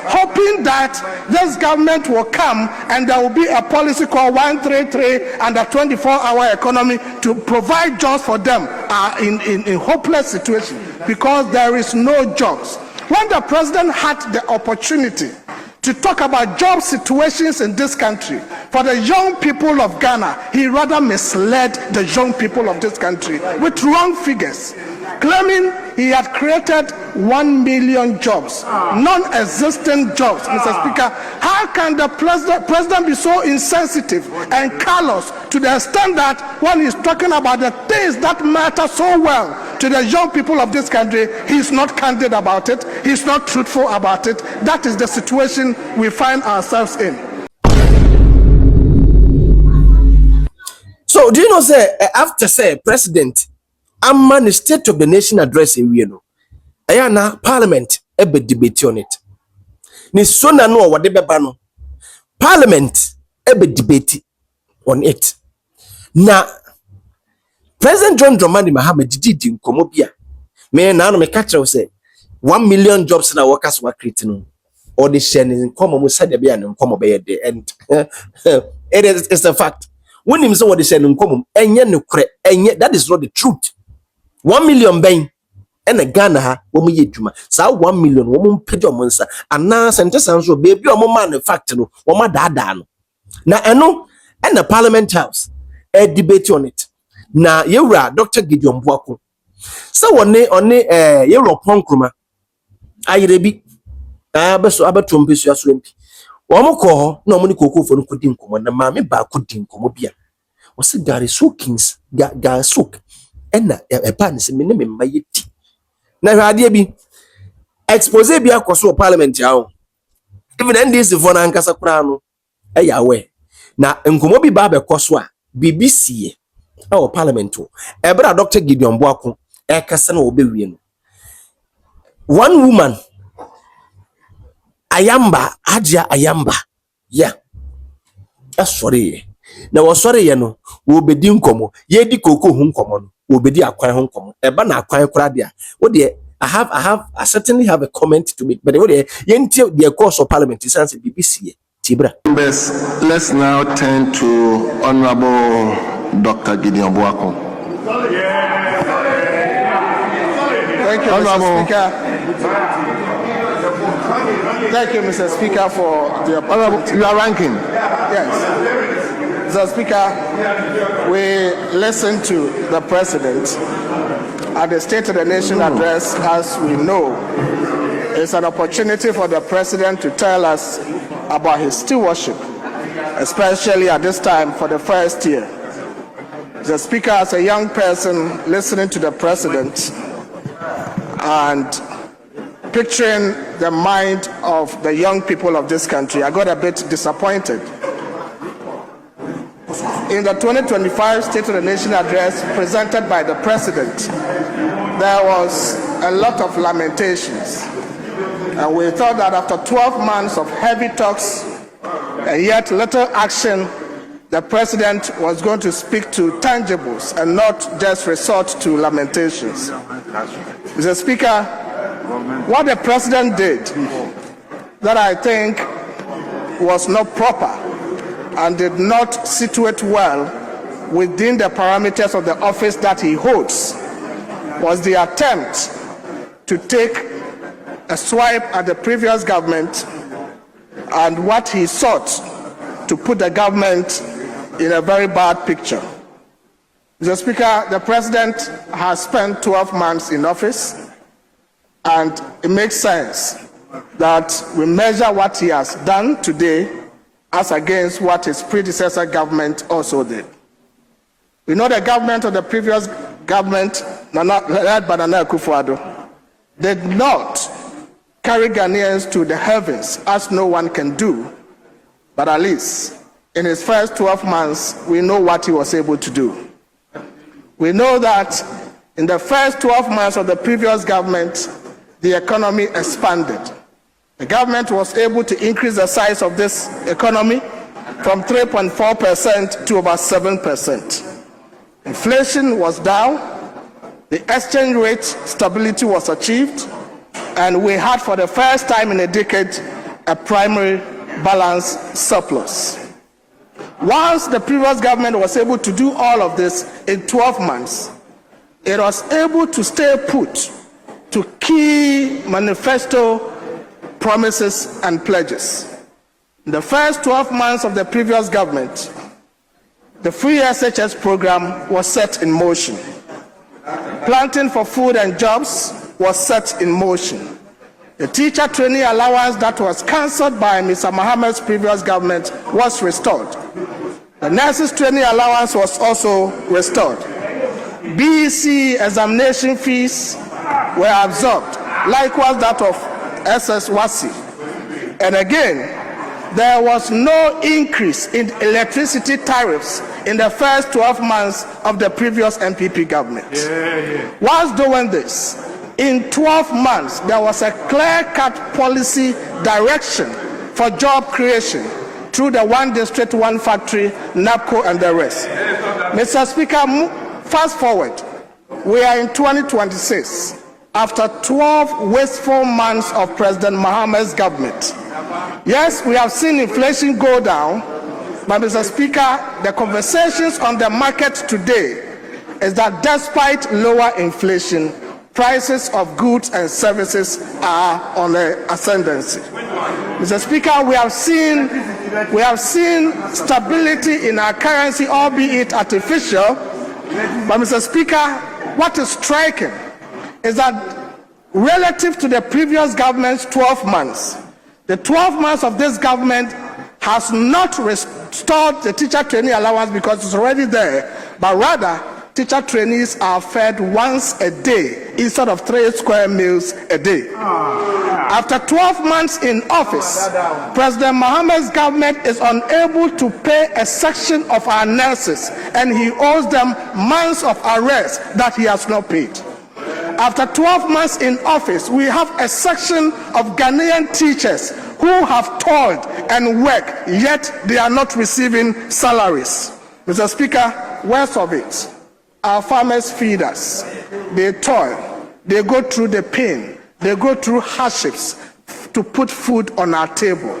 hoping that this government will come and there will be a policy called 133 and a 24-hour economy to provide jobs for them in hopeless situation because there is no jobs. When the president had the opportunity to talk about job situations in this country for the young people of Ghana, he rather misled the young people of this country with wrong figures, claiming he had created 1 million jobs, non-existent jobs. Mr. Speaker, how can the president be so insensitive and callous to the extent that when he's talking about the things that matter so well to the young people of this country, he's not candid about it, he's not truthful about it? That is the situation we find ourselves in. So do you know, say after say president amman the state of the nation address in Wieno, ayana parliament ebe debate on it. Ni so na no wade beba no parliament ebe debate on it. Na President John Dramani Mahama didi nkomo bia me na no me catch say 1 million jobs na workers were creating no or the share nkomo mo said bia no nkomo be ye and it's a fact. When him say what they say nkomo enye no kre enye, that is not the truth. 1 million ben and a Ghana ha wo ye dwuma sa 1 million wo mo pede o monsa ana sentence so baby o mo man fact no wo ma daada no na eno and the parliament house a debate on it na yewura Dr. Gideon Buako so one yewura ponkroma ayerebi abeso abetom pesu aso mpi wo mo ko ho na mo ni kokofo no kodi nkomo na ma me ba kodi nkomo bia wo se gare soakings ga soak ena e pan se me ne me mayeti na hwade bi expose bi akoso parliament yawo even NDC for na nkasa kura no e yawe na nkomo bi ba be koso a BBC e parliament o e bra Dr. Gideon Buako e kasa na obewie no one woman Ayamba Hajia Ayamba yeah sorry na wo sorry ye no wo bedi nkomo ye di koko hu nkomo no wo bedi akwan hu nkomo e ba na akwan kura dia wo de I certainly have a comment to make, but the course of parliament is answer BBC Tibra. Let's now turn to Honorable Dr. Gideon Buako. Thank you, Mr. Speaker. Thank you, Mr. Speaker, for the opportunity. You are ranking. Yes. Mr. Speaker, we listened to the President at the State of the Nation address. As we know, it's an opportunity for the President to tell us about his stewardship, especially at this time for the first year. The Speaker, as a young person listening to the President and picturing the mind of the young people of this country, I got a bit disappointed. In the 2025 State of the Nation address presented by the President, there was a lot of lamentations. And we thought that after 12 months of heavy talks and yet little action, the President was going to speak to tangibles and not just resort to lamentations. Mr. Speaker, what the President did that I think was not proper and did not situate well within the parameters of the office that he holds was the attempt to take a swipe at the previous government and what he sought to put the government in a very bad picture. Mr. Speaker, the President has spent 12 months in office, and it makes sense that we measure what he has done today as against what his predecessor government also did. We know the government of the previous government, led by Nana Akufo-Addo, did not carry Ghanaians to the heavens as no one can do, but at least in his first 12 months, we know what he was able to do. We know that in the first 12 months of the previous government, the economy expanded. The government was able to increase the size of this economy from 3.4% to about 7%. Inflation was down, the exchange rate stability was achieved, and we had for the first time in a decade a primary balance surplus. Once the previous government was able to do all of this in 12 months, it was able to stay put to key manifesto promises and pledges. In the first 12 months of the previous government, the free SHS program was set in motion. Planting for food and jobs was set in motion. The teacher training allowance that was cancelled by Mr. Mahama's previous government was restored. The nurses training allowance was also restored. BEC examination fees were absorbed, likewise that of SSWASI. And again, there was no increase in electricity tariffs in the first 12 months of the previous MPP government. Whilst doing this, in 12 months, there was a clear-cut policy direction for job creation through the one district, one factory, NAPCO, and the rest. Mr. Speaker, fast forward, we are in 2026, after 12 wasteful months of President Mahama's government. Yes, we have seen inflation go down, but Mr. Speaker, the conversations on the market today is that despite lower inflation, prices of goods and services are on the ascendancy. Mr. Speaker, we have seen stability in our currency, albeit artificial, but Mr. Speaker, what is striking is that relative to the previous government's 12 months, the 12 months of this government has not restored the teacher training allowance because it's already there, but rather teacher trainees are fed once a day instead of 3 square meals a day. After 12 months in office, President Mahama's government is unable to pay a section of our nurses, and he owes them months of arrears that he has not paid. After 12 months in office, we have a section of Ghanaian teachers who have toiled and worked, yet they are not receiving salaries. Mr. Speaker, worst of it, our farmers feed us. They toil, they go through the pain, they go through hardships to put food on our table.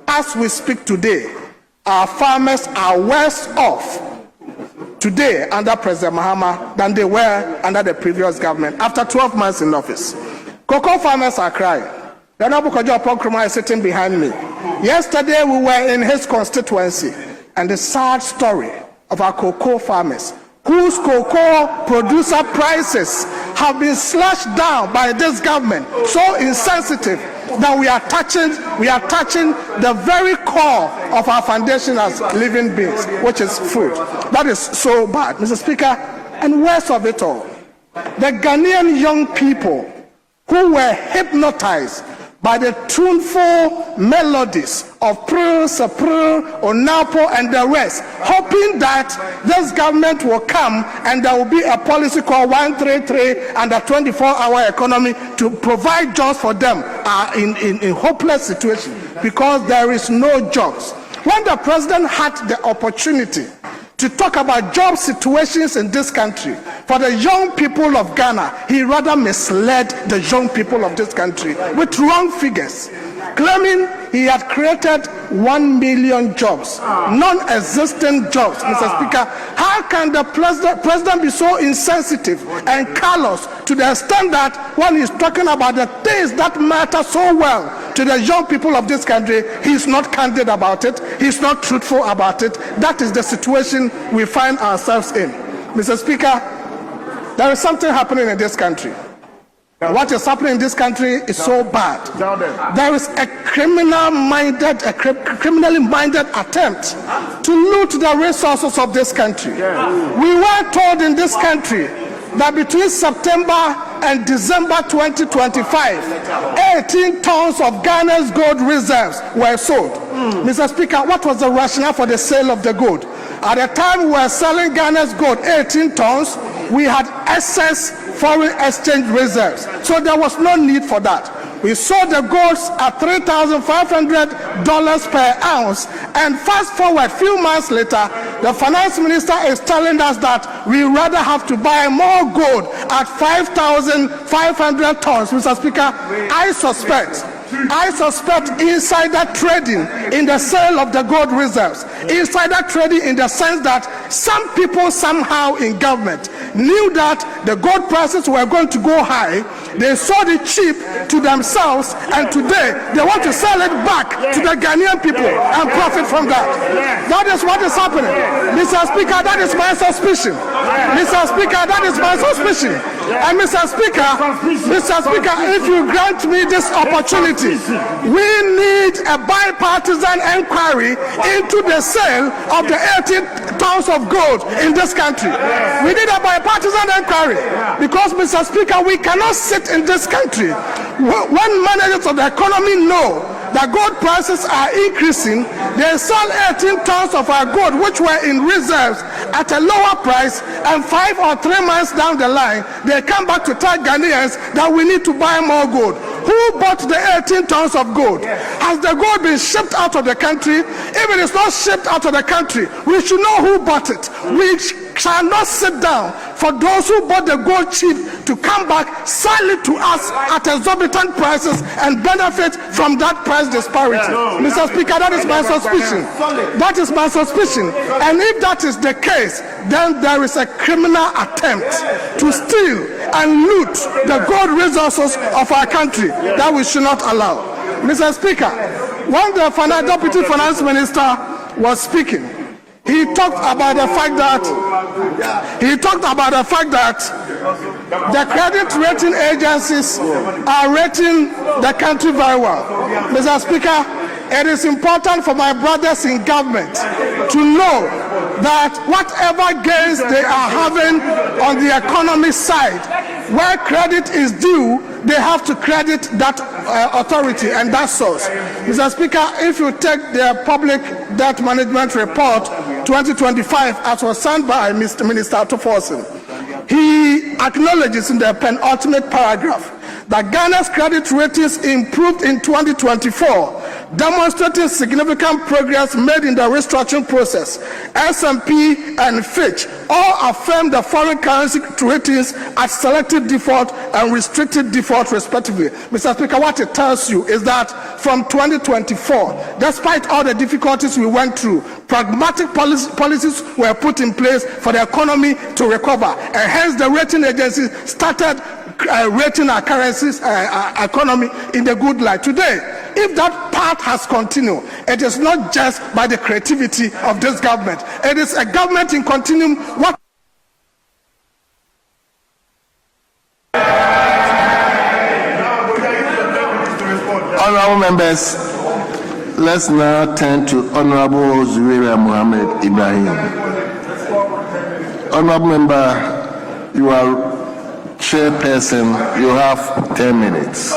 As we speak today, our farmers are worse off today under President Mahama than they were under the previous government after 12 months in office. Cocoa farmers are crying. The Honorable Kojo Oponkroma is sitting behind me. Yesterday we were in his constituency, and the sad story of our cocoa farmers whose cocoa producer prices have been slashed down by this government, so insensitive that we are touching the very core of our foundation as living beings, which is food. That is so bad, Mr. Speaker. And worst of it all, the Ghanaian young people who were hypnotized by the tuneful melodies of Prr, Sapr, Onapo, and the rest, hoping that this government will come and there will be a policy called 133 and a 24-hour economy to provide jobs for them, are in hopeless situation because there is no jobs. When the president had the opportunity to talk about job situations in this country for the young people of Ghana, he rather misled the young people of this country with wrong figures, claiming he had created 1 million jobs, non-existent jobs. Mr. Speaker, how can the president be so insensitive and callous to the extent that when he's talking about the things that matter so well to the young people of this country, he's not candid about it, he's not truthful about it? That is the situation we find ourselves in. Mr. Speaker, there is something happening in this country. What is happening in this country is so bad. There is a criminally minded attempt to loot the resources of this country. We were told in this country that between September and December 2025, 18 tons of Ghana's gold reserves were sold. Mr. Speaker, what was the rationale for the sale of the gold? At the time we were selling Ghana's gold, 18 tons, we had excess foreign exchange reserves. So there was no need for that. We sold the golds at $3,500 per ounce, and fast forward a few months later, the finance minister is telling us that we rather have to buy more gold at 5,500 tons. Mr. Speaker, I suspect I suspect insider trading in the sale of the gold reserves. Insider trading in the sense that some people somehow in government knew that the gold prices were going to go high. They sold it cheap to themselves, and today they want to sell it back to the Ghanaian people and profit from that. That is what is happening. Mr. Speaker, that is my suspicion. Mr. Speaker, that is my suspicion. And Mr. Speaker, if you grant me this opportunity, we need a bipartisan inquiry into the sale of the 18 tons of gold in this country. We need a bipartisan inquiry because, Mr. Speaker, we cannot sit in this country when managers of the economy know that gold prices are increasing. They sell 18 tons of our gold, which were in reserves, at a lower price, and 5 or 3 months down the line, they come back to tell Ghanaians that we need to buy more gold. Who bought the 18 tons of gold? Has the gold been shipped out of the country? If it is not shipped out of the country, we should know who bought it. We shall not sit down for those who bought the gold cheap to come back, sell it to us at exorbitant prices and benefit from that price disparity. Mr. Speaker, that is my suspicion. That is my suspicion. And if that is the case, then there is a criminal attempt to steal and loot the gold resources of our country that we should not allow. Mr. Speaker, when the Deputy Finance Minister was speaking, he talked about the fact that the credit rating agencies are rating the country very well. Mr. Speaker, it is important for my brothers in government to know that whatever gains they are having on the economy side, where credit is due, they have to credit that authority and that source. Mr. Speaker, if you take the Public Debt Management Report 2025, as was signed by Mr. Minister Toforson, he acknowledges in the penultimate paragraph that Ghana's credit ratings improved in 2024, demonstrating significant progress made in the restructuring process. S&P and Fitch all affirmed the foreign currency ratings at selective default and restricted default respectively. Mr. Speaker, what it tells you is that from 2024, despite all the difficulties we went through, pragmatic policies were put in place for the economy to recover, and hence the rating agencies started rating our currencies, economy in the good light. Today, if that path has continued, it is not just by the creativity of this government. It is a government in continuum. What Honorable members, let's now turn to Honorable Zuwaira Mohammed Ibrahim. Honorable member, you are chairperson, you have 10 minutes.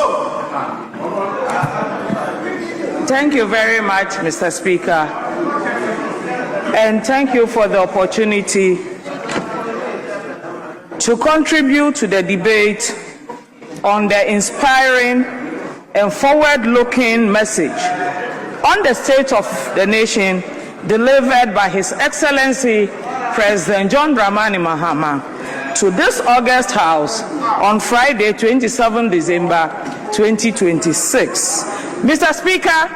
Thank you very much, Mr. Speaker, and thank you for the opportunity to contribute to the debate on the inspiring and forward-looking message on the state of the nation delivered by His Excellency President John Dramani Mahama to this August House on Friday, 27 December 2026. Mr. Speaker,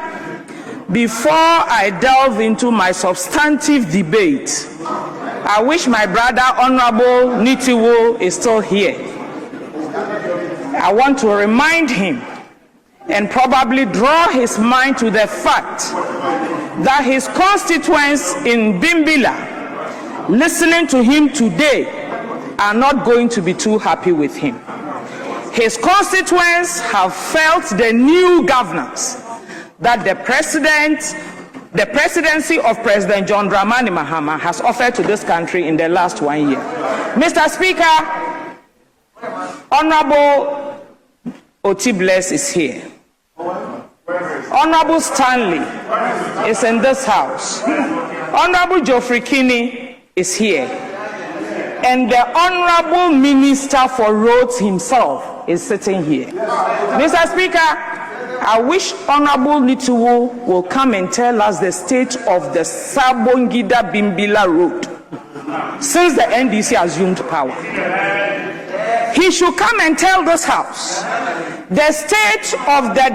before I delve into my substantive debate, I wish my brother Honorable Nitiwo is still here. I want to remind him and probably draw his mind to the fact that his constituents in Bimbila, listening to him today, are not going to be too happy with him. His constituents have felt the new governance that the presidency of President John Dramani Mahama has offered to this country in the last 1 year. Mr. Speaker, Honorable Otibles is here. Honorable Stanley is in this house. Honorable Geoffrey Kinney is here. And the Honorable Minister for Roads himself is sitting here. Mr. Speaker, I wish Honorable Nitiwo will come and tell us the state of the Sabongida Bimbila Road since the NDC assumed power. He should come and tell this house the state of the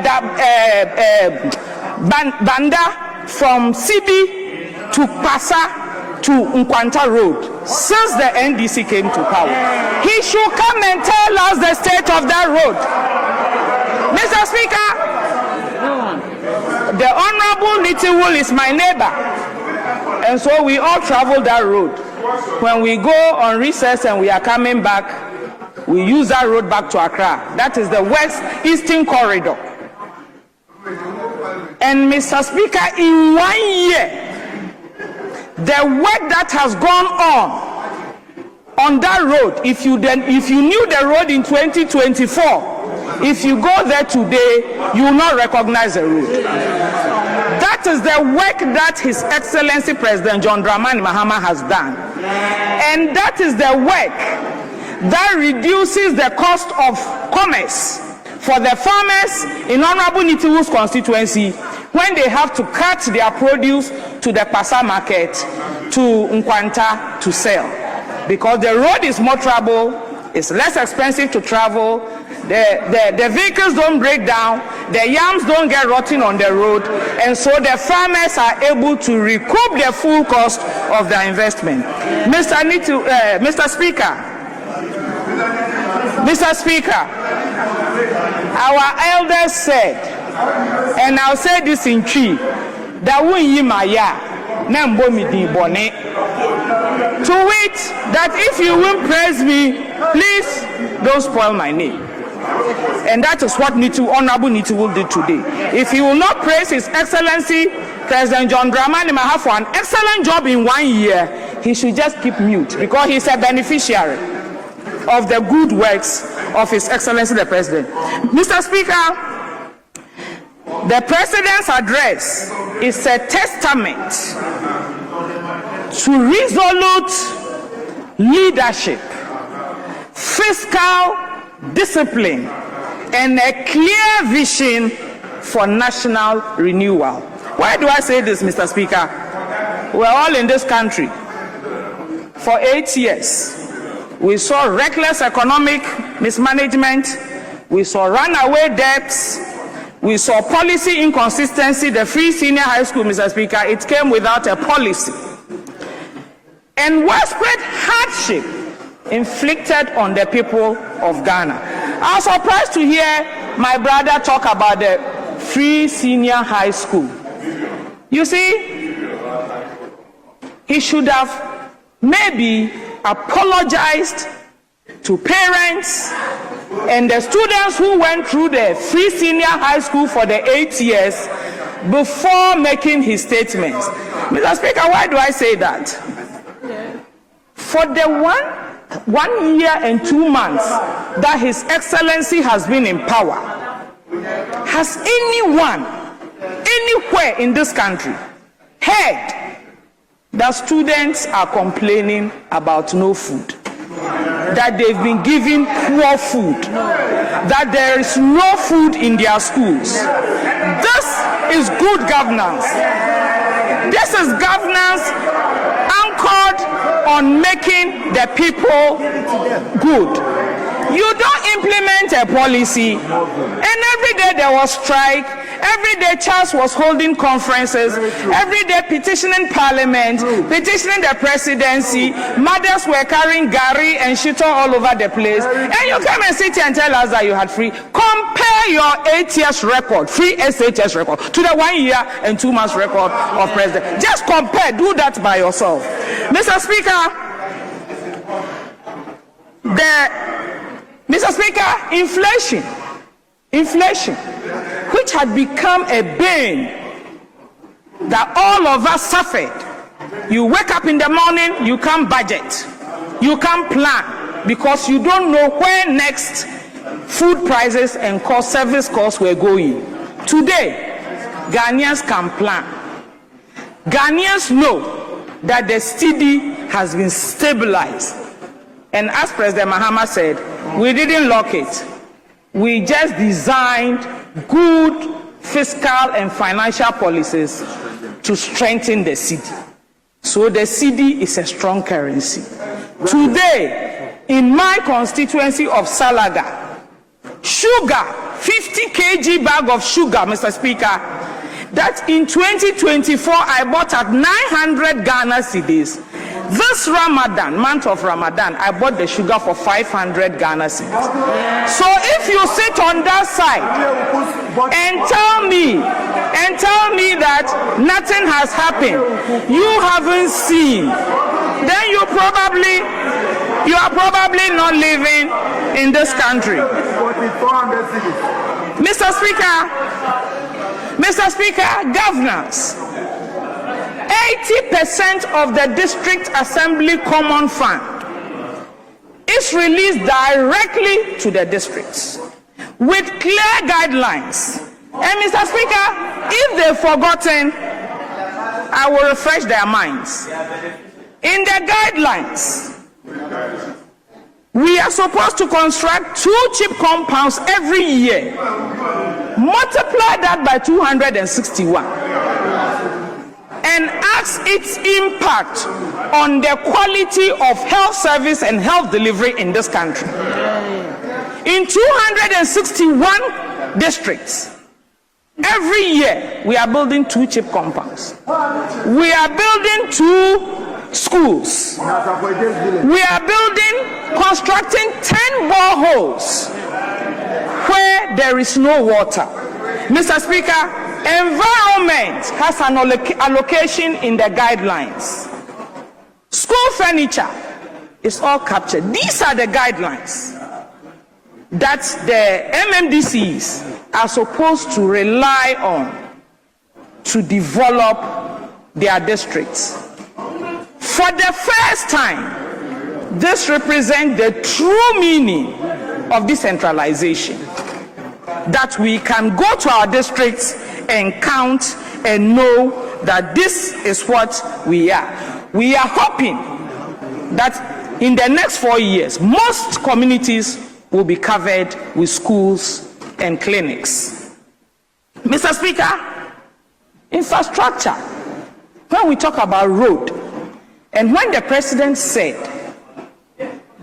Banda from Sibi to Pasa to Nkwanta Road since the NDC came to power. He should come and tell us the state of that road. Mr. Speaker, the Honorable Nitiwul is my neighbor, and so we all travel that road. When we go on recess and we are coming back, we use that road back to Accra. That is the West Eastern Corridor. And Mr. Speaker, in 1 year, the work that has gone on that road, if you knew the road in 2024, if you go there today, you will not recognize the road. That is the work that His Excellency President John Dramani Mahama has done. And that is the work that reduces the cost of commerce for the farmers in Honorable Nitiwul's constituency when they have to cut their produce to the Pasa market to Nkwanta to sell. Because the road is more trouble, it's less expensive to travel, the vehicles don't break down, the yams don't get rotten on the road, and so the farmers are able to recoup the full cost of their investment. Mr. Speaker, our elders said, and I'll say this in Chi, that we yimaya nembo midi bone. To wit, that if you will praise me, please don't spoil my name. And that is what Honorable Nitiwul did today. If he will not praise His Excellency President John Dramani Mahama for an excellent job in 1 year, he should just keep mute, because he's a beneficiary of the good works of His Excellency the President. Mr. Speaker, the President's address is a testament to resolute leadership, fiscal discipline, and a clear vision for national renewal. Why do I say this, Mr. Speaker? We're all in this country for 8 years. We saw reckless economic mismanagement, we saw runaway debts, we saw policy inconsistency. The free senior high school, Mr. Speaker, it came without a policy. And widespread hardship inflicted on the people of Ghana. I was surprised to hear my brother talk about the free senior high school. You see, he should have maybe apologized to parents and the students who went through the free senior high school for the 8 years before making his statements. Mr. Speaker, why do I say that? For the 1 year and 2 months that His Excellency has been in power, has anyone, anywhere in this country, heard that students are complaining about no food, that they've been given poor food, that there is no food in their schools? This is good governance. This is governance anchored on making the people good. You don't implement a policy, and every day there was strike, every day Charles was holding conferences, every day petitioning Parliament, petitioning the presidency, mothers were carrying gari and shito all over the place, and you come and sit here and tell us that you had free. Compare your 8 years record, free SHS record, to the 1 year and 2 months record of president. Just compare, do that by yourself. Mr. Speaker, inflation, which had become a bane that all of us suffered. You wake up in the morning, you can't budget, you can't plan, because you don't know where next food prices and service costs were going. Today, Ghanaians can plan. Ghanaians know that the cedi has been stabilized. And as President Mahama said, we didn't lock it. We just designed good fiscal and financial policies to strengthen the cedi. So the cedi is a strong currency. Today, in my constituency of Salaga, sugar 50 kg bag of sugar, Mr. Speaker, that in 2024 I bought at 900 Ghana cedis. This Ramadan, month of Ramadan, I bought the sugar for 500 Ghana cedis. So if you sit on that side and tell me that nothing has happened, you haven't seen, then you are probably not living in this country. Mr. Speaker, governors, 80% of the district assembly common fund is released directly to the districts with clear guidelines. And Mr. Speaker, if they've forgotten, I will refresh their minds. In the guidelines, we are supposed to construct 2 chip compounds every year. Multiply that by 261 and ask its impact on the quality of health service and health delivery in this country. In 261 districts, every year we are building 2 chip compounds. We are building 2 schools. We are constructing 10 boreholes where there is no water. Mr. Speaker, environment has an allocation in the guidelines. School furniture is all captured. These are the guidelines that the MMDCs are supposed to rely on to develop their districts. For the first time, this represents the true meaning of decentralization. That we can go to our districts and count and know that this is what we are. We are hoping that in the next 4 years, most communities will be covered with schools and clinics. Mr. Speaker, infrastructure, when we talk about road, and when the president said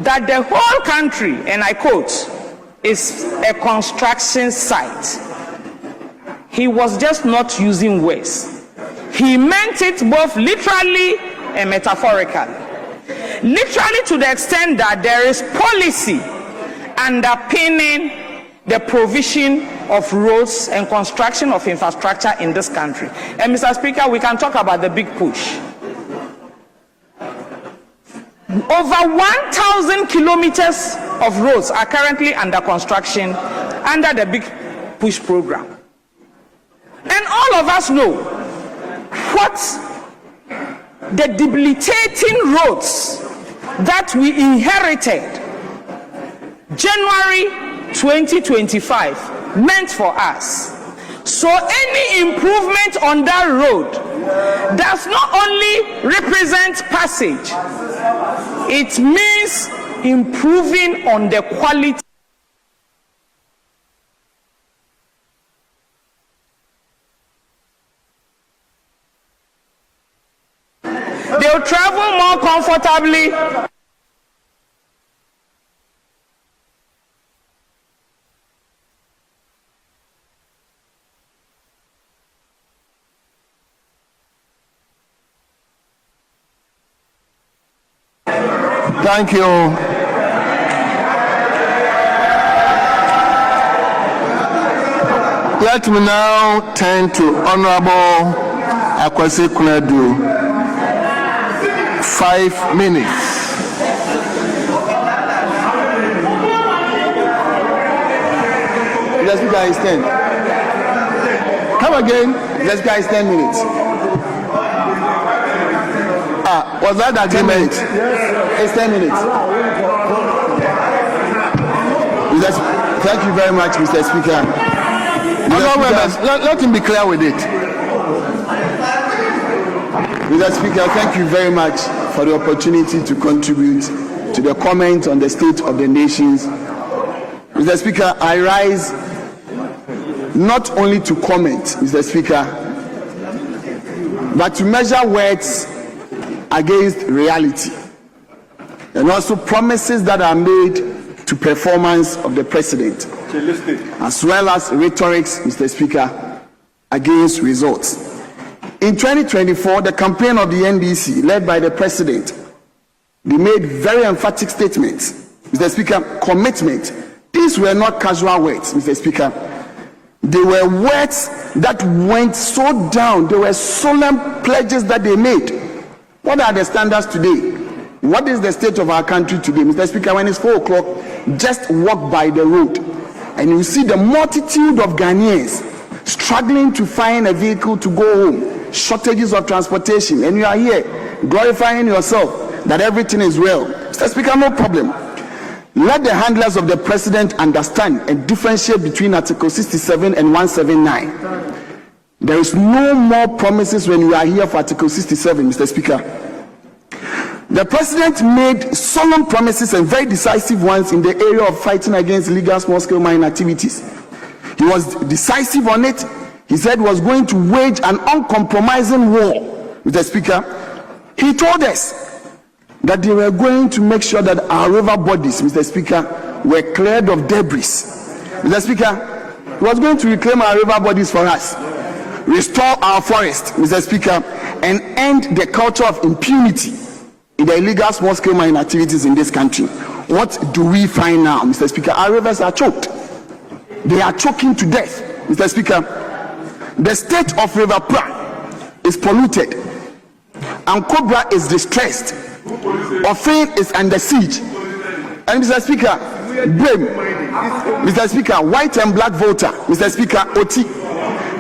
that the whole country, and I quote, is a construction site, he was just not using words. He meant it both literally and metaphorically. Literally to the extent that there is policy underpinning the provision of roads and construction of infrastructure in this country. And Mr. Speaker, we can talk about the big push. Over 1,000 kilometers of roads are currently under construction under the Big Push program. And all of us know what the debilitating roads that we inherited January 2025 meant for us. So any improvement on that road does not only represent passage, it means improving on the quality. They'll travel more comfortably. Thank you. Let me now turn to Honorable Akwasi Kunadu. 5 minutes. Let's guys 10. Come again. Let's guys 10 minutes. Was that agreement? Yes. It's 10 minutes. Thank you very much, Mr. Speaker. Let him be clear with it. Mr. Speaker, thank you very much for the opportunity to contribute to the comment on the state of the nations. Mr. Speaker, I rise not only to comment, Mr. Speaker, but to measure words against reality, and also promises that are made to performance of the president. as well as rhetorics, Mr. Speaker, against results. In 2024, the campaign of the NDC, led by the president, they made very emphatic statements, Mr. Speaker, commitment. These were not casual words, Mr. Speaker. They were words that went so down. They were solemn pledges that they made. What are the standards today? What is the state of our country today? Mr. Speaker, when it's 4 o'clock, just walk by the road and you see the multitude of Ghanaians struggling to find a vehicle to go home, shortages of transportation, and you are here glorifying yourself that everything is well. Mr. Speaker, no problem. Let the handlers of the president understand and differentiate between Article 67 and 179. There is no more promises when you are here for Article 67, Mr. Speaker. The president made solemn promises and very decisive ones in the area of fighting against illegal small-scale mining activities. He was decisive on it. He said he was going to wage an uncompromising war, Mr. Speaker. He told us that they were going to make sure that our river bodies, Mr. Speaker, were cleared of debris. Mr. Speaker, he was going to reclaim our river bodies for us, restore our forest, Mr. Speaker, and end the culture of impunity in the illegal small-scale mining activities in this country. What do we find now, Mr. Speaker? Our rivers are choked. They are choking to death, Mr. Speaker. The state of River Pra is polluted. Ankobra is distressed. Ofin is under siege. And Mr. Speaker, blame, Mr. Speaker, white and black voter, Mr. Speaker, OT,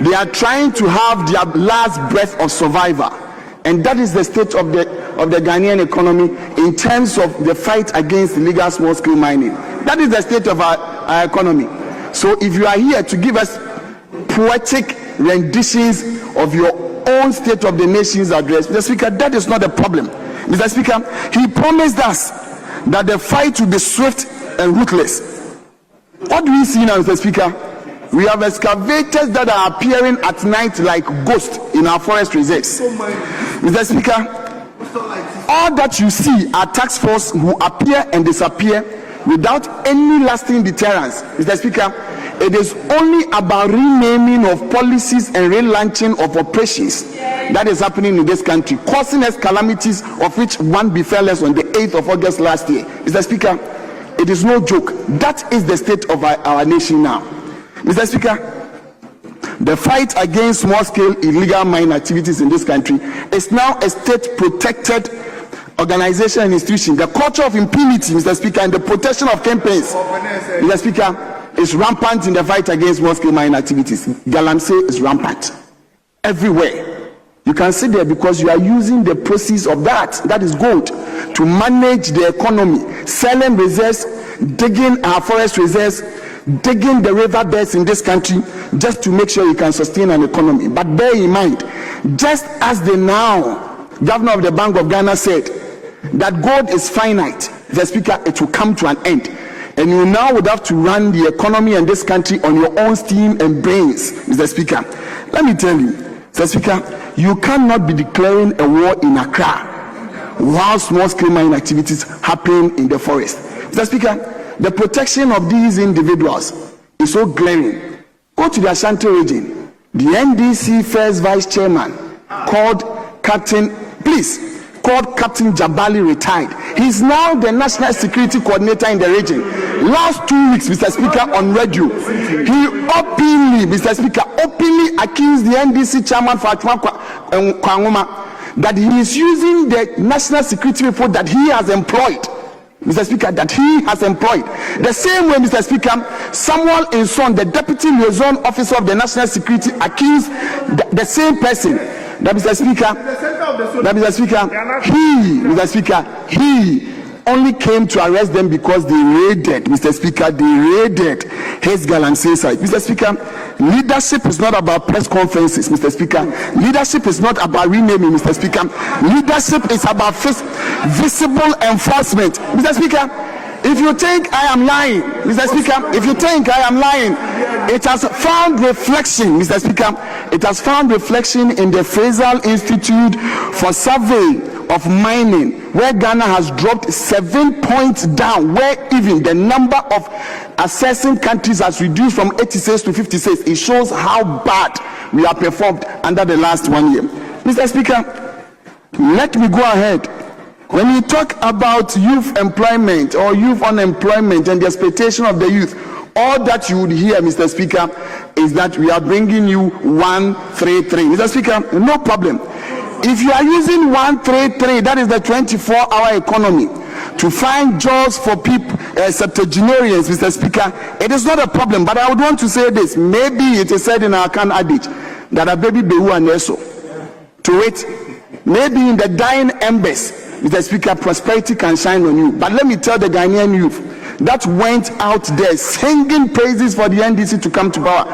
they are trying to have their last breath of survival. And that is the state of the Ghanaian economy in terms of the fight against illegal small-scale mining. That is the state of our economy. So if you are here to give us poetic renditions of your own State of the Nation's address, Mr. Speaker, that is not a problem. Mr. Speaker, he promised us that the fight will be swift and ruthless. What do we see now, Mr. Speaker? We have excavators that are appearing at night like ghosts in our forest reserves. Mr. Speaker, all that you see are task force who appear and disappear without any lasting deterrence. Mr. Speaker, it is only about renaming of policies and relaunching of operations that is happening in this country, causing us calamities, of which one befell us on the 8th of August last year. Mr. Speaker, it is no joke. That is the state of our nation now. Mr. Speaker, the fight against small-scale illegal mining activities in this country is now a state-protected organization and institution. The culture of impunity, Mr. Speaker, and the protection of campaigns, Mr. Speaker, is rampant in the fight against small-scale mining activities. Galamsey is rampant everywhere. You can sit there because you are using the proceeds of that is gold, to manage the economy, selling reserves, digging our forest reserves, digging the riverbeds in this country just to make sure you can sustain an economy. But bear in mind, just as the now governor of the Bank of Ghana said that gold is finite, the Speaker, it will come to an end. And you now would have to run the economy in this country on your own steam and brains, Mr. Speaker. Let me tell you, Mr. Speaker, you cannot be declaring a war in Accra while small-scale mining activities happen in the forest. Mr. Speaker, the protection of these individuals is so glaring. Go to the Ashanti region. The NDC first vice chairman called Captain Jabali retired. He's now the national security coordinator in the region. Last 2 weeks, Mr. Speaker, on radio, he openly, Mr. Speaker, accused the NDC chairman Fatima Kwangoma that he is using the national security report that he has employed, Mr. Speaker, that he has employed. The same way, Mr. Speaker, Samuel Inson, the Deputy Liaison Officer of the National Security, accused the same person that, Mr. Speaker, he only came to arrest them because they raided, Mr. Speaker, his Galamsey site. Mr. Speaker, leadership is not about press conferences, Mr. Speaker. Leadership is not about renaming, Mr. Speaker. Leadership is about visible enforcement. Mr. Speaker, if you think I am lying, Mr. Speaker, if you think I am lying, it has found reflection, Mr. Speaker. It has found reflection in the Fraser Institute for Survey of Mining, where Ghana has dropped 7 points down, where even the number of assessing countries has reduced from 86 to 56. It shows how bad we have performed under the last 1 year. Mr. Speaker, let me go ahead. When you talk about youth employment or youth unemployment and the expectation of the youth, all that you would hear, Mr. Speaker, is that we are bringing you 133. Mr. Speaker, no problem. If you are using 133, that is the 24-hour economy, to find jobs for people, septuagenarians, Mr. Speaker, it is not a problem. But I would want to say this. Maybe it is said in our Kan adage that a baby behu and eso. To it, maybe in the dying embers, Mr. Speaker, prosperity can shine on you. But let me tell the Ghanaian youth that went out there singing praises for the NDC to come to power.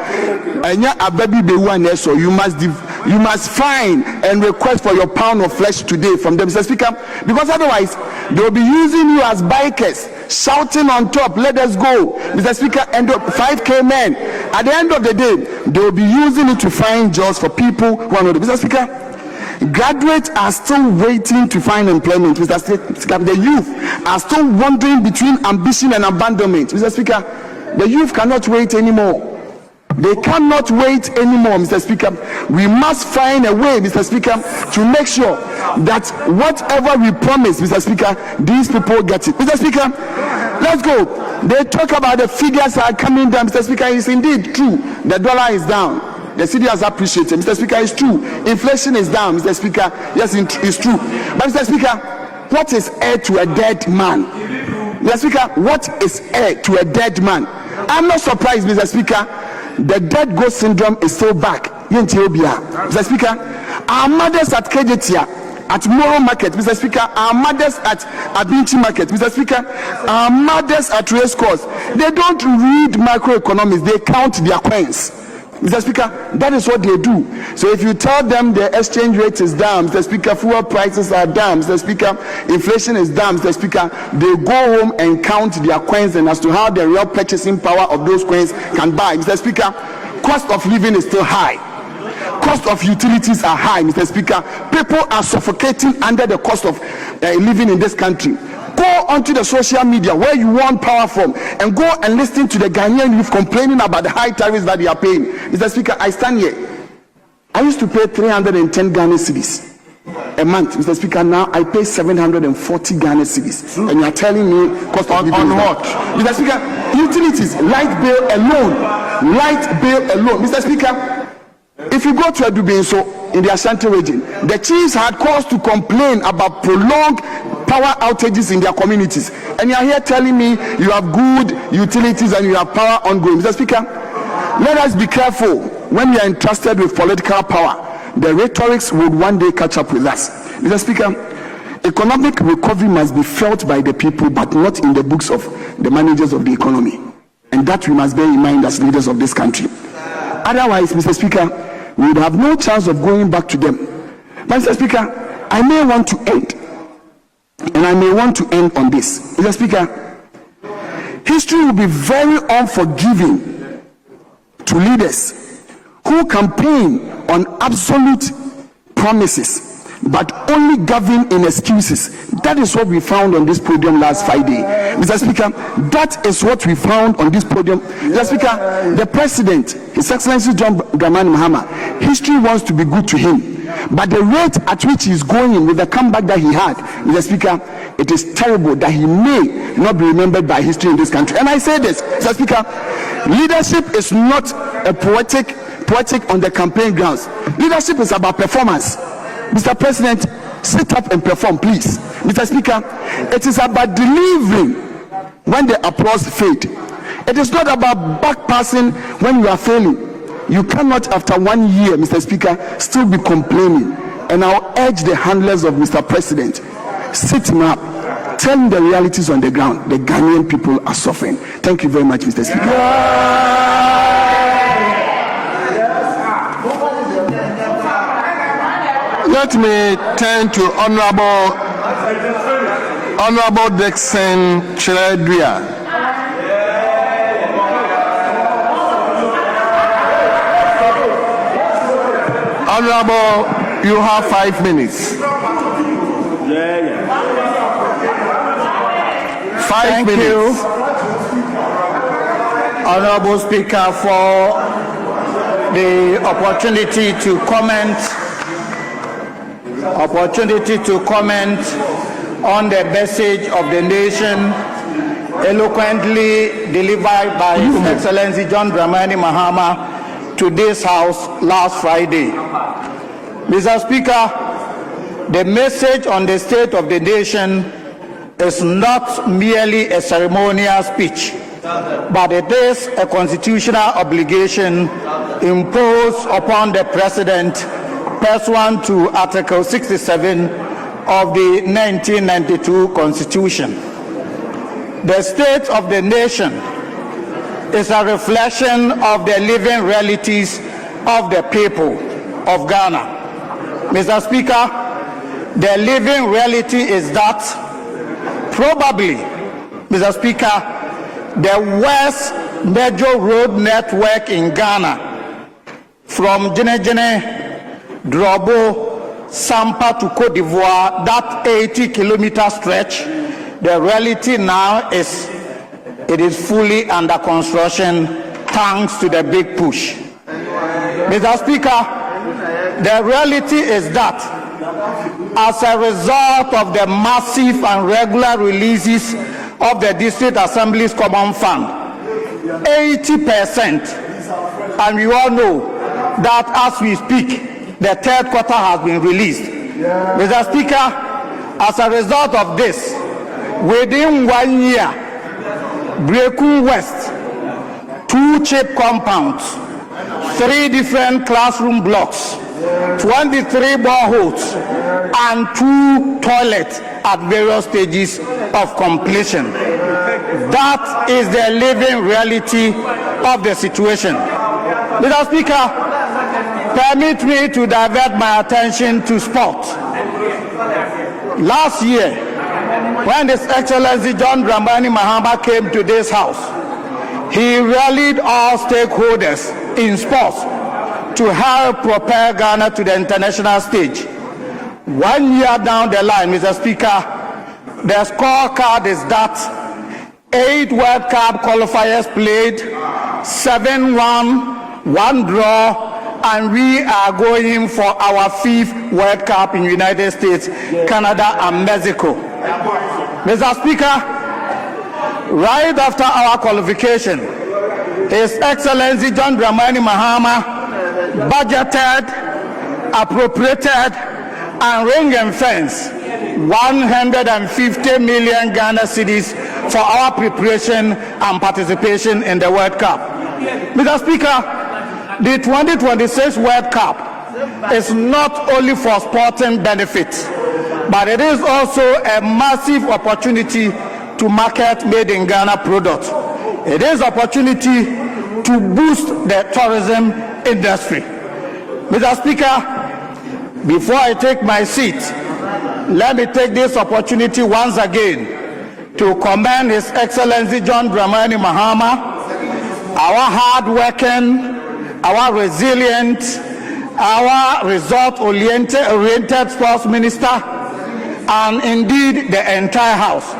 And yeah, a baby behu and eso, you must find and request for your pound of flesh today from them, Mr. Speaker, because otherwise they will be using you as bikers, shouting on top, let us go, Mr. Speaker, and 5K men. At the end of the day, they will be using it to find jobs for people who are not. Mr. Speaker, graduates are still waiting to find employment. Mr. Speaker, the youth are still wandering between ambition and abandonment. Mr. Speaker, the youth cannot wait anymore. They cannot wait anymore, Mr. Speaker. We must find a way, Mr. Speaker, to make sure that whatever we promise, Mr. Speaker, these people get it. Mr. Speaker, let's go. They talk about the figures are coming down, Mr. Speaker. It's indeed true. The dollar is down. The city has appreciated. Mr. Speaker, it's true. Inflation is down, Mr. Speaker. Yes, it's true. But Mr. Speaker, what is heir to a dead man? Mr. Speaker, what is heir to a dead man? I'm not surprised, Mr. Speaker. The dead ghost syndrome is so back. Mr. Speaker, our mothers at Kejetia, at Moro Market, Mr. Speaker, our mothers at Abinchi Market, Mr. Speaker, our mothers at race course, they don't read macroeconomics, they count their coins. Mr. Speaker, that is what they do. So if you tell them the exchange rate is down, Mr. Speaker, fuel prices are down, Mr. Speaker, inflation is down, Mr. Speaker, they go home and count their coins and as to how the real purchasing power of those coins can buy. Mr. Speaker, cost of living is still high. Cost of utilities are high, Mr. Speaker. People are suffocating under the cost of living in this country. Go onto the social media where you want power from and go and listen to the Ghanaian youth complaining about the high tariffs that they are paying. Mr. Speaker, I stand here. I used to pay 310 Ghana cedis a month, Mr. Speaker. Now I pay 740 Ghana cedis. And you are telling me cost of living on what? Mr. Speaker, utilities, light bill alone. Mr. Speaker, if you go to Adubinso in the Ashanti region, the chiefs had cause to complain about prolonged power outages in their communities, and you are here telling me you have good utilities and you have power ongoing. Mr. Speaker, let us be careful when we are entrusted with political power. The rhetorics would one day catch up with us. Mr. Speaker, economic recovery must be felt by the people but not in the books of the managers of the economy, and that we must bear in mind as leaders of this country. Otherwise, Mr. Speaker, we would have no chance of going back to them. But Mr. Speaker, I may want to end. And I may want to end on this. Mr. Speaker, history will be very unforgiving to leaders who campaign on absolute promises but only govern in excuses. That is what we found on this podium last Friday. Mr. Speaker, that is what we found on this podium. Mr. Speaker, the President, His Excellency John Dramani Mahama, history wants to be good to him. But the rate at which he is going with the comeback that he had, Mr. Speaker, it is terrible that he may not be remembered by history in this country. And I say this, Mr. Speaker, leadership is not a poetic on the campaign grounds. Leadership is about performance. Mr. President, sit up and perform, please. Mr. Speaker, it is about delivering when the applause fades. It is not about backpassing when you are failing. You cannot, after 1 year, Mr. Speaker, still be complaining. And I'll urge the handlers of Mr. President, sit him up, tell him the realities on the ground. The Ghanaian people are suffering. Thank you very much, Mr. Speaker. Let me turn to Honorable Dixon Chiledria. Honorable, you have 5 minutes. 5 minutes. You, Honorable Speaker, for the opportunity to comment on the message of the nation eloquently delivered by His Excellency John Dramani Mahama to this House last Friday. Mr. Speaker, the message on the state of the nation is not merely a ceremonial speech, but it is a constitutional obligation imposed upon the President pursuant to Article 67 of the 1992 Constitution. The state of the nation is a reflection of the living realities of the people of Ghana. Mr. Speaker, the living reality is that probably, Mr. Speaker, the worst major road network in Ghana, from Djenedjene, Drobo, Sampa to Cote d'Ivoire, that 80-kilometer stretch, the reality now is it is fully under construction thanks to the big push. Mr. Speaker, the reality is that as a result of the massive and regular releases of the District Assembly's Common Fund, 80%, and we all know that as we speak, the third quarter has been released. Mr. Speaker, as a result of this, within 1 year, Breku West, 2 chip compounds, 3 different classroom blocks, 23 boreholes, and 2 toilets at various stages of completion. That is the living reality of the situation. Mr. Speaker, permit me to divert my attention to sport. Last year, when His Excellency John Dramani Mahama came to this House, he rallied all stakeholders in sports to help propel Ghana to the international stage. 1 year down the line, Mr. Speaker, the scorecard is that 8 World Cup qualifiers played, 7 won, 1 draw, and we are going for our 5th World Cup in the United States, Canada, and Mexico. Mr. Speaker, right after our qualification, His Excellency John Dramani Mahama budgeted, appropriated, and ring and fence 150 million Ghana cedis for our preparation and participation in the World Cup. Mr. Speaker, the 2026 World Cup is not only for sporting benefits, but it is also a massive opportunity to market made in Ghana products. It is opportunity to boost the tourism industry. Mr. Speaker, before I take my seat, let me take this opportunity once again to commend His Excellency John Dramani Mahama, our hard-working, our resilient, our result-oriented sports minister, and indeed the entire House,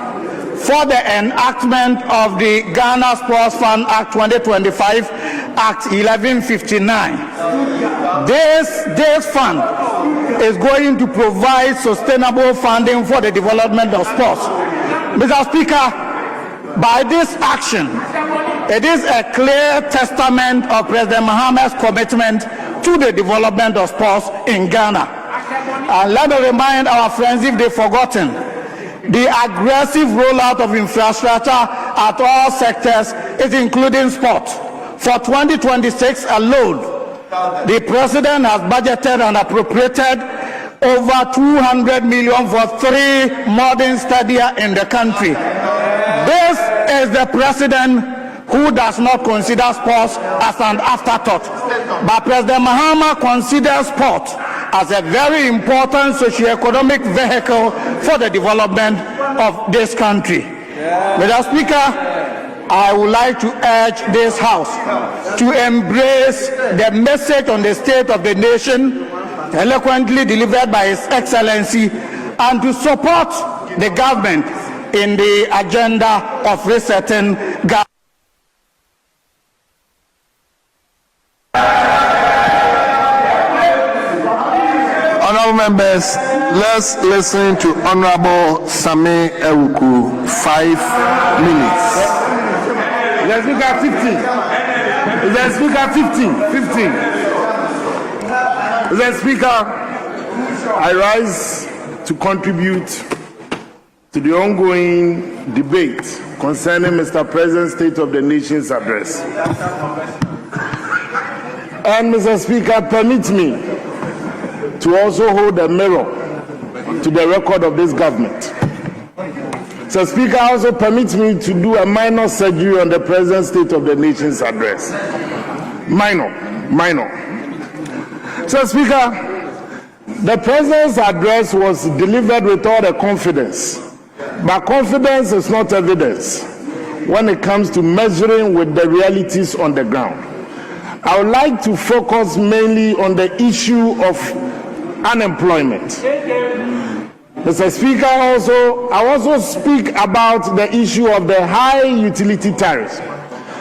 for the enactment of the Ghana Sports Fund Act 2025, Act 1159. This fund is going to provide sustainable funding for the development of sports. Mr. Speaker, by this action, it is a clear testament of President Mahama's commitment to the development of sports in Ghana. And let me remind our friends, if they've forgotten, the aggressive rollout of infrastructure at all sectors is including sport. For 2026 alone, the President has budgeted and appropriated over 200 million for 3 modern stadia in the country. This is the President who does not consider sports as an afterthought. But President Mahama considers sport as a very important socio-economic vehicle for the development of this country. Mr. Speaker, I would like to urge this House to embrace the message on the state of the nation eloquently delivered by His Excellency and to support the government in the agenda of resetting Ghana. Honorable members, let's listen to Honorable Sami Ewuku. 5 minutes. The Speaker 15. The Speaker 15. The Speaker, I rise to contribute to the ongoing debate concerning Mr. President's State of the Nation's address. And Mr. Speaker, permit me to also hold a mirror to the record of this government. So, Speaker, also permits me to do a minor surgery on the President's State of the Nation's address. Minor. So, Speaker, the President's address was delivered with all the confidence, but confidence is not evidence when it comes to measuring with the realities on the ground. I would like to focus mainly on the issue of unemployment. Mr. Speaker, I also speak about the issue of the high utility tariffs.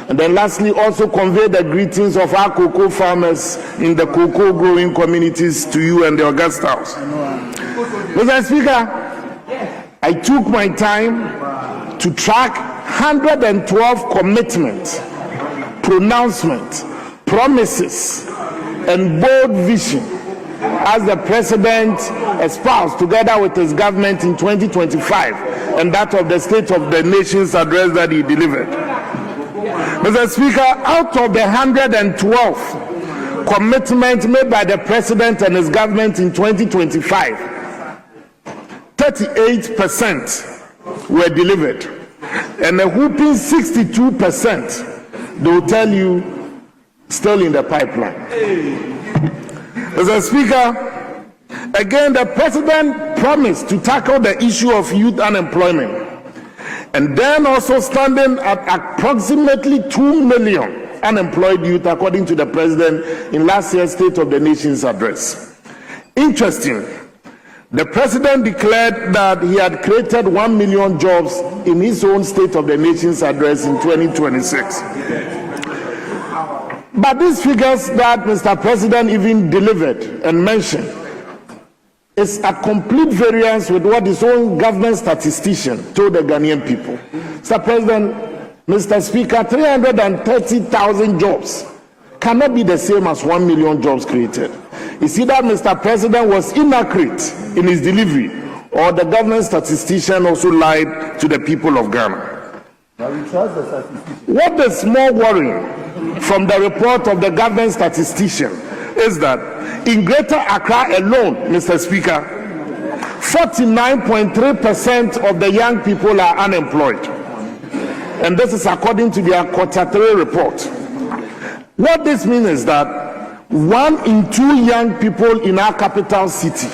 And then lastly, also convey the greetings of our cocoa farmers in the cocoa growing communities to you and the August House. Mr. Speaker, I took my time to track 112 commitments, pronouncements, promises, and bold vision as the President espoused together with his government in 2025 and that of the State of the Nation's address that he delivered. Mr. Speaker, out of the 112 commitments made by the President and his government in 2025, 38% were delivered, and a whooping 62%, they will tell you, still in the pipeline. Mr. Speaker, again, the President promised to tackle the issue of youth unemployment, and then also standing at approximately 2 million unemployed youth, according to the President in last year's State of the Nation's address. Interesting, the President declared that he had created 1 million jobs in his own State of the Nation's address in 2026. But these figures that Mr. President even delivered and mentioned is a complete variance with what his own government statistician told the Ghanaian people. Mr. President, Mr. Speaker, 330,000 jobs cannot be the same as 1 million jobs created. You see that Mr. President was inaccurate in his delivery, or the government statistician also lied to the people of Ghana. What is more worrying from the report of the government statistician is that in Greater Accra alone, Mr. Speaker, 49.3% of the young people are unemployed. And this is according to their Q3 report. What this means is that 1 in 2 young people in our capital city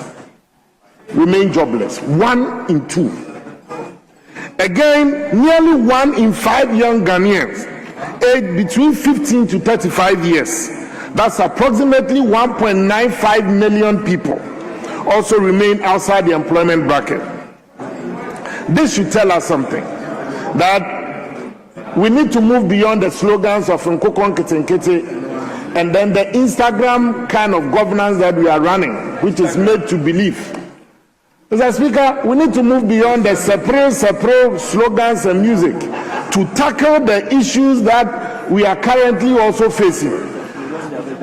remain jobless. 1 in 2. Again, nearly 1 in 5 young Ghanaians aged between 15 to 35 years, that's approximately 1.95 million people, also remain outside the employment bracket. This should tell us something, that we need to move beyond the slogans of Nkokon Kitenkete and then the Instagram kind of governance that we are running, which is made to believe. Mr. Speaker, we need to move beyond the separate slogans and music to tackle the issues that we are currently also facing.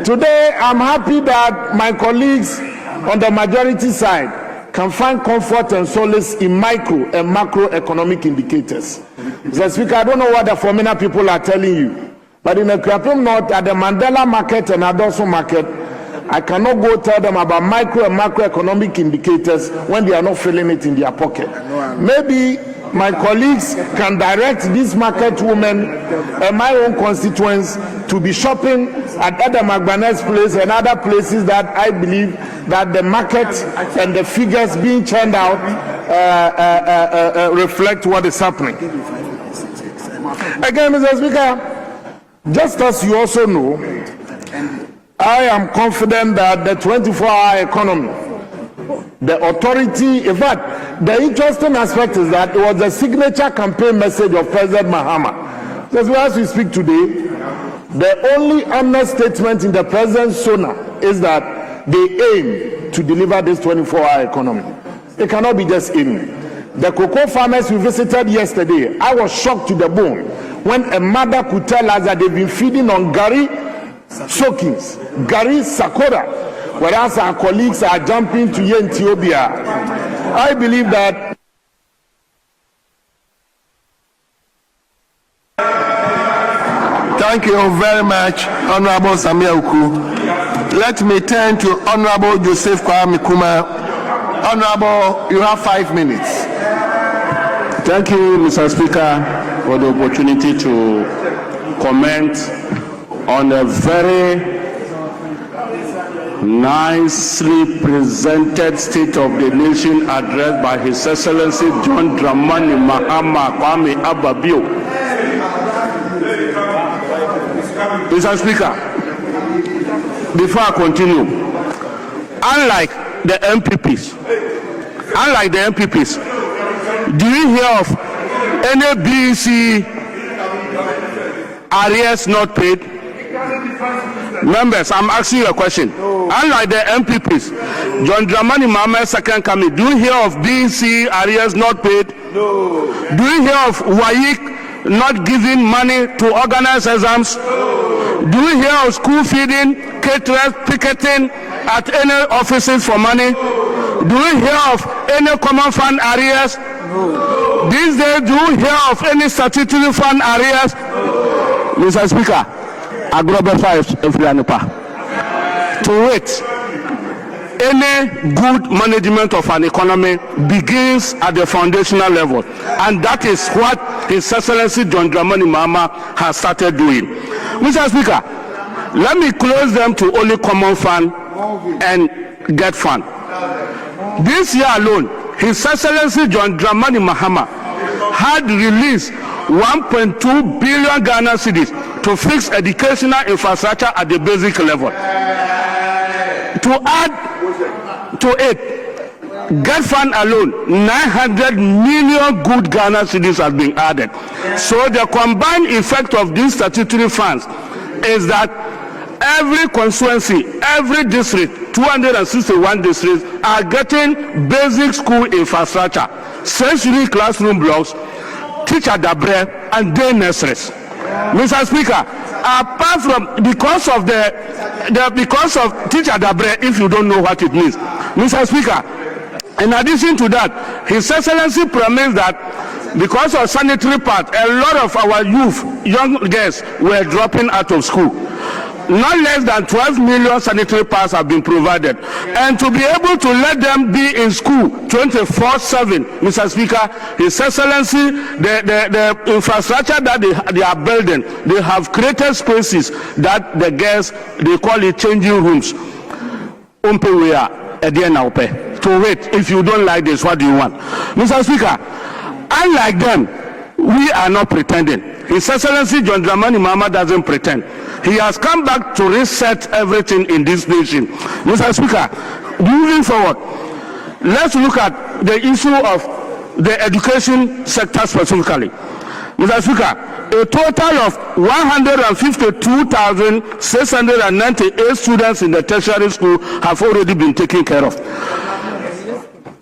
Today, I'm happy that my colleagues on the majority side can find comfort and solace in micro and macroeconomic indicators. Mr. Speaker, I don't know what the Formina people are telling you, but in the Krapim North, at the Mandela market and Adoso market, I cannot go tell them about micro and macroeconomic indicators when they are not feeling it in their pocket. Maybe my colleagues can direct these market women and my own constituents to be shopping at Adam Magbanet's place and other places that I believe that the market and the figures being churned out reflect what is happening. Again, Mr. Speaker, just as you also know, I am confident that the 24-hour economy the authority. In fact, the interesting aspect is that it was the signature campaign message of President Mahama. Because as we speak today, the only understatement in the president's sona is that they aim to deliver this 24-hour economy. It cannot be just aiming. The cocoa farmers we visited yesterday, I was shocked to the bone when a mother could tell us that they've been feeding on gari soakings, gari sakura, whereas our colleagues are jumping to Ethiopia. I believe that Thank you very much, Honorable Samia Uku. Let me turn to Honorable Joseph Kwame Kuma. Honorable, you have 5 minutes. Thank you, Mr. Speaker, for the opportunity to comment on a very nicely presented State of the Nation address by His Excellency John Dramani Mahama Kwame Ababio. Mr. Speaker, before I continue, unlike the MPPs, do you hear of any BEC arrears not paid? Members, I'm asking you a question. Unlike the MPPs, John Dramani Mahama's second coming, do you hear of BEC arrears not paid? No. Do you hear of WAEC not giving money to organize exams? Do you hear of school feeding, caterers picketing at any offices for money? Do you hear of any common fund arrears? No. These days, do you hear of any statutory fund arrears? No. Mr. Speaker, Agrobe 5 to wait. Any good management of an economy begins at the foundational level, and that is what His Excellency John Dramani Mahama has started doing. Mr. Speaker, let me close them to only common fund and get fund. This year alone, His Excellency John Dramani Mahama had released 1.2 billion Ghana cedis to fix educational infrastructure at the basic level. To add to it, Get Fund alone, 900 million good Ghana cedis has been added. So the combined effect of these statutory funds is that every constituency, every district, 261 districts are getting basic school infrastructure, sensory classroom blocks, teacher dabre, and day nurseries. Mr. Speaker, apart from because of teacher dabre, if you don't know what it means, Mr. Speaker, in addition to that, His Excellency promised that because of sanitary part, a lot of our young girls were dropping out of school. Not less than 12 million sanitary pads have been provided, and to be able to let them be in school 24/7, Mr. Speaker, His Excellency, the infrastructure that they are building, they have created spaces that the girls, they call it changing rooms. To wait. If you don't like this, what do you want? Mr. Speaker, unlike them, we are not pretending. His Excellency John Dramani Mahama doesn't pretend. He has come back to reset everything in this nation. Mr. Speaker, moving forward, let's look at the issue of the education sector specifically. Mr. Speaker, a total of 152,698 students in the tertiary school have already been taken care of.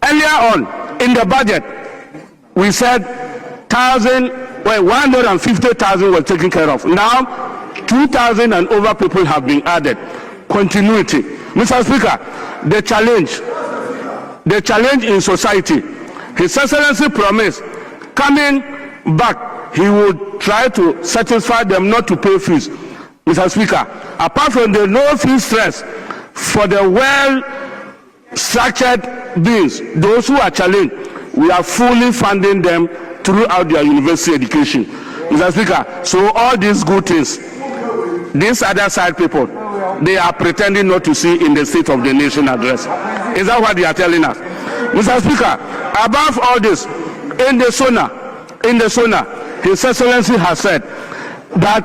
Earlier on in the budget, we said 150,000 were taken care of. Now, 2,000 and over people have been added. Continuity. Mr. Speaker, the challenge in society, His Excellency promised, coming back, he would try to satisfy them not to pay fees. Mr. Speaker, apart from the no fee stress for the well-structured beings, those who are challenged, we are fully funding them throughout their university education. Mr. Speaker, so all these good things, these other side people, they are pretending not to see in the State of the Nation address. Is that what they are telling us? Mr. Speaker, above all this, in the SONA, His Excellency has said that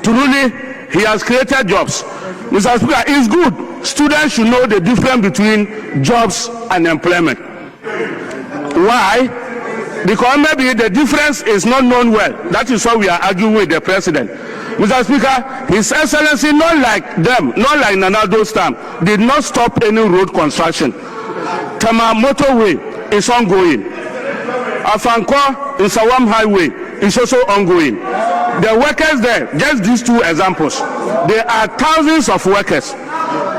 truly he has created jobs. Mr. Speaker, it's good. students should know the difference between jobs and employment. Why? Because maybe the difference is not known well. That is why we are arguing with the president. Mr. Speaker, His Excellency, not like them, not like Nanado's time, did not stop any road construction. Tama motorway is ongoing. Afanko in Sawam Highway is also ongoing. The workers there, just these two examples, there are thousands of workers.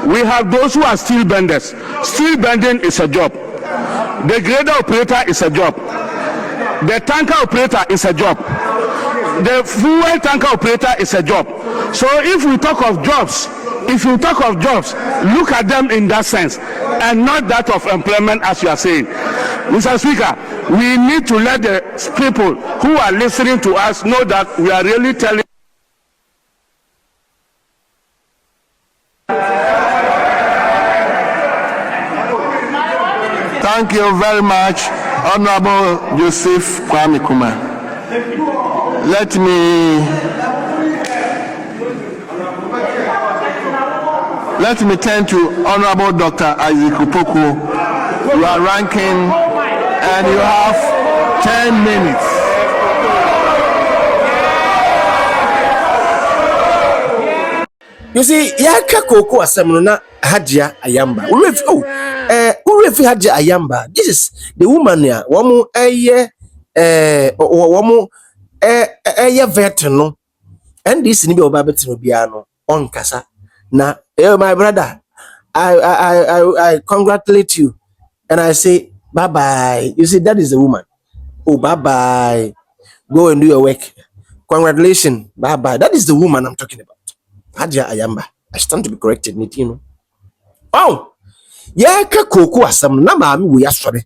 We have those who are steel benders. Steel bending is a job. The grader operator is a job. The tanker operator is a job. The fuel tanker operator is a job. So if we talk of jobs, look at them in that sense and not that of employment as you are saying. Mr. Speaker, we need to let the people who are listening to us know that we are really telling. Thank you very much, Honorable Joseph Kwame Kuma. Let me turn to Honorable Dr. Isaac Opoku. You are ranking and you have 10 minutes. You see, yaka koko asemno na Hajia Ayamba. Urefi Hajia Ayamba. This is the woman ya wamu veteran. And this nibi obabeti no biano on kasa. Na my brother, I congratulate you and I say bye bye. You see, that is the woman. Oh, bye bye. Go and do your work. Congratulations. Bye bye. That is the woman I'm talking about. Hajia Ayamba. I stand to be corrected, you know. Oh, yeah, koko asam na maami we asore.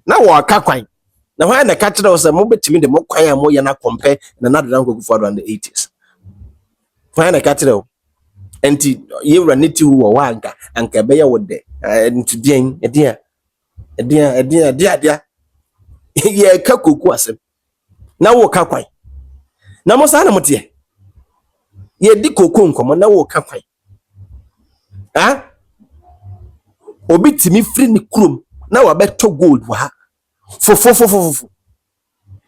Na wa kakwan. Na why na catch us mo betimi de mo kwan mo ya na compare na na dan go for the 80s. Why na catch us? Enti ye raniti wo wa anka be ya wode. Enti den edia. Ye koko asam. Na wo kakwan. Na mo sa na motie. Ye di koko nkomo na wo kakwan. Ah? Obi timi free ni krum na wa beto gold wa fo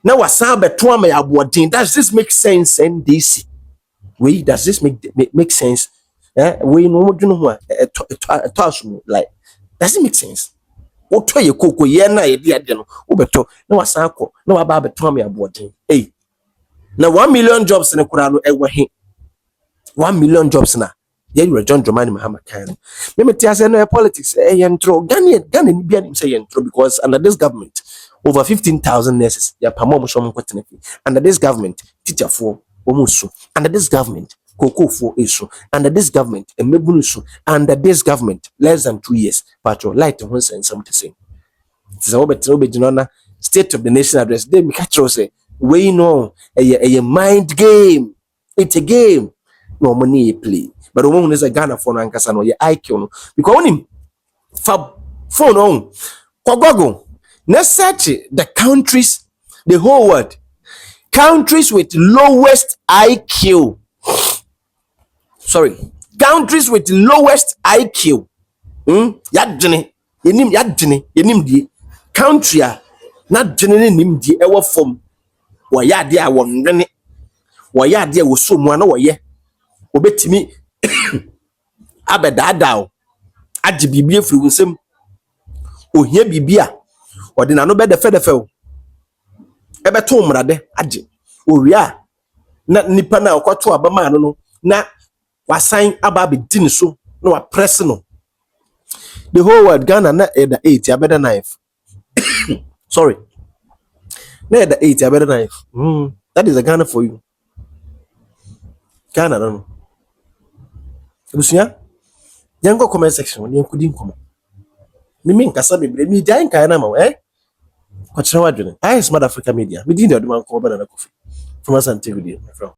na wa sa beto am ya bodin. Does this make sense? NDC we does this make sense? We no dwunu ho a to like does it make sense? Wo to ye koko ye na ye di ade no wo beto na wa sa akọ na wa ba beto am ya bodin. Hey, na 1 million jobs ne kura no ewo he 1 million jobs na you John Dramani Mahama can. Me tell say no politics. Ghanaian ni bia say yentro because under this government over 15,000 nurses ya pamom so mkwetene. Under this government teacher for omusu. Under this government koko for isu. Under this government emebunusu. Under this government less than 2 years patrol light on something saying. It's a obet State of the Nation address. They me catch say we know a mind game. It's a game. No money play. But the woman is a Ghana phone and Casano, your IQ. Because only phone on Kogogo. Let's search the countries, the whole world. Countries with lowest IQ. Sorry. Countries with lowest IQ. Yadjene. Yenim di. Country not generally nim di ewa form. Wayadia won rene. Wayadia was so one or ye. Obetimi abedadao agi bibie firi wonsem ohia bibia ode na no be de fe ebeto mrade agi owia na nipa na okoto abama no na wasan aba be din so na wa press no the whole world Ghana na the 8 abeda 9 sorry na the 8 abeda 9 that is a Ghana for you Ghana no Lucia, yango comment section, ni enkudi nkomo. Mimi nkasa bebre, mi dia nkan na ma, Kwa chira wadwene. I Smart Africa Media. Mi di ndi oduma nko ba na kofi. From us and TV, my friend.